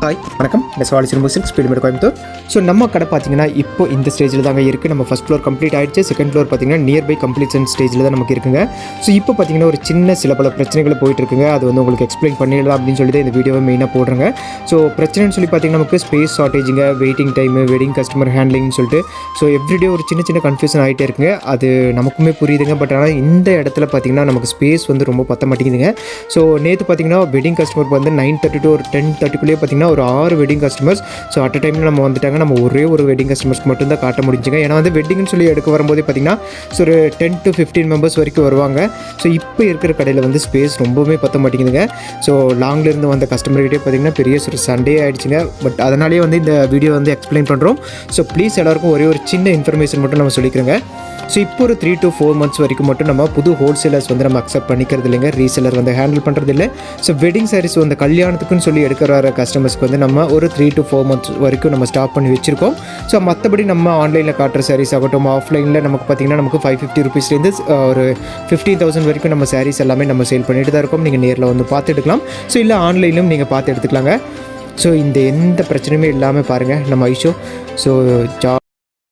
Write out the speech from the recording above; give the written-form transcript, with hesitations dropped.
Hi வணக்கம், நெசவாளி சிறுமுக silk speed Coimbatore. So நம்ம கடை பார்த்தீங்கன்னா இப்போ இந்த ஸ்டேஜில் தாங்க இருக்குது. நம்ம ஃபஸ்ட் ஃப்ளோர் கம்ப்ளீட் ஆகிடுச்சு. செகண்ட் ஃப்ளோர் பார்த்தீங்கன்னா நியர்பை கம்ப்ளீஷன் ஸ்டேஜில் தான் நமக்கு இருக்குங்க. ஸோ இப்போ பார்த்தீங்கன்னா ஒரு சில பல பிரச்சனைகள் போயிட்டு இருக்குங்க. அது வந்து உங்களுக்கு எக்ஸ்பிளைன் பண்ணிடலாம் அப்படின்னு சொல்லிட்டு இந்த வீடியோவை மெயினாக போடுறேங்க. ஸோ பிரச்சனைன்னு சொல்லி பார்த்தீங்கன்னா நமக்கு ஸ்பேஸ் ஷார்ட்டேஜுங்க, வெயிட்டிங் டைமு, வெட்டிங் கஸ்டமர் ஹேண்ட்லிங்னு சொல்லிட்டு ஸோ எவ்ரிடே ஒரு சின்ன கன்ஃபியூஷன் ஆகிட்டே இருக்குங்க. அது நமக்குமே புரியுதுங்க. பட் ஆனால் இந்த இடத்துல பார்த்தீங்கன்னா நமக்கு ஸ்பேஸ் வந்து ரொம்ப பத்த மாட்டேங்குதுங்க. ஸோ நேற்று பார்த்தீங்கன்னா வெட்டிங் கஸ்டமருக்கு வந்து 9:30 to 10:30 பார்த்தீங்கன்னா ஒரு 6 wedding customers so at a டைமில் நம்ம வந்துட்டாங்க. நம்ம ஒரே ஒரு வெட்டிங் கஸ்டமர்ஸ்க்கு மட்டும் தான் காட்ட முடிஞ்சுங்க. ஏன்னா வந்து வெட்டிங்னு சொல்லி எடுக்க வரும்போதே பார்த்தீங்கன்னா ஸோ ஒரு 10 to 15 மெம்பர்ஸ் வரைக்கும் வருவாங்க. ஸோ இப்போ இருக்கிற கடையில் வந்து ஸ்பேஸ் ரொம்பவே பற்ற மாட்டேங்குதுங்க. ஸோ லாங்லேருந்து வந்த கஸ்டமர்கிட்டே பார்த்தீங்கன்னா பெரிய ஒரு சண்டே ஆகிடுச்சுங்க. பட் அதனாலேயே வந்து இந்த வீடியோ வந்து எக்ஸ்பிளைன் பண்ணுறோம். ஸோ ப்ளீஸ் எல்லாருக்கும் ஒரே ஒரு சின்ன இன்ஃபர்மேஷன் மட்டும் நம்ம சொல்லிக்கிறோங்க. ஸோ இப்போ ஒரு 3 to 4 months வரைக்கும் மட்டும் நம்ம புது ஹோல்சேலர்ஸ் வந்து நம்ம அக்செப்ட் பண்ணிக்கிறது இல்லைங்க. ரீசேலர் வந்து ஹேண்டில் பண்ணுறது இல்லை. ஸோ வெட்டிங் சாரீஸ் வந்து கல்யாணத்துக்குன்னு சொல்லி எடுக்கிற வர கஸ்டமர்ஸ்க்கு வந்து நம்ம ஒரு 3 to 4 months வரைக்கும் நம்ம ஸ்டாப் பண்ணி வச்சுருக்கோம். ஸோ மற்றபடி நம்ம ஆன்லைனில் காட்டுற சாரீஸ் ஆகட்டும், ஆஃப்லைனில் நமக்கு பார்த்திங்கன்னா நமக்கு 550 rupeesலேருந்து ஒரு 15,000 வரைக்கும் நம்ம சாரீஸ் எல்லாமே நம்ம சேல் பண்ணிட்டு தான் இருக்கோம். நீங்கள் நேரில் வந்து பார்த்து எடுக்கலாம். ஸோ இல்லை ஆன்லைனிலும் நீங்கள் பார்த்து எடுத்துக்கலாங்க. ஸோ இந்த எந்த பிரச்சனையுமே இல்லாமல் பாருங்கள் நம்ம ஐஷோ ஸோ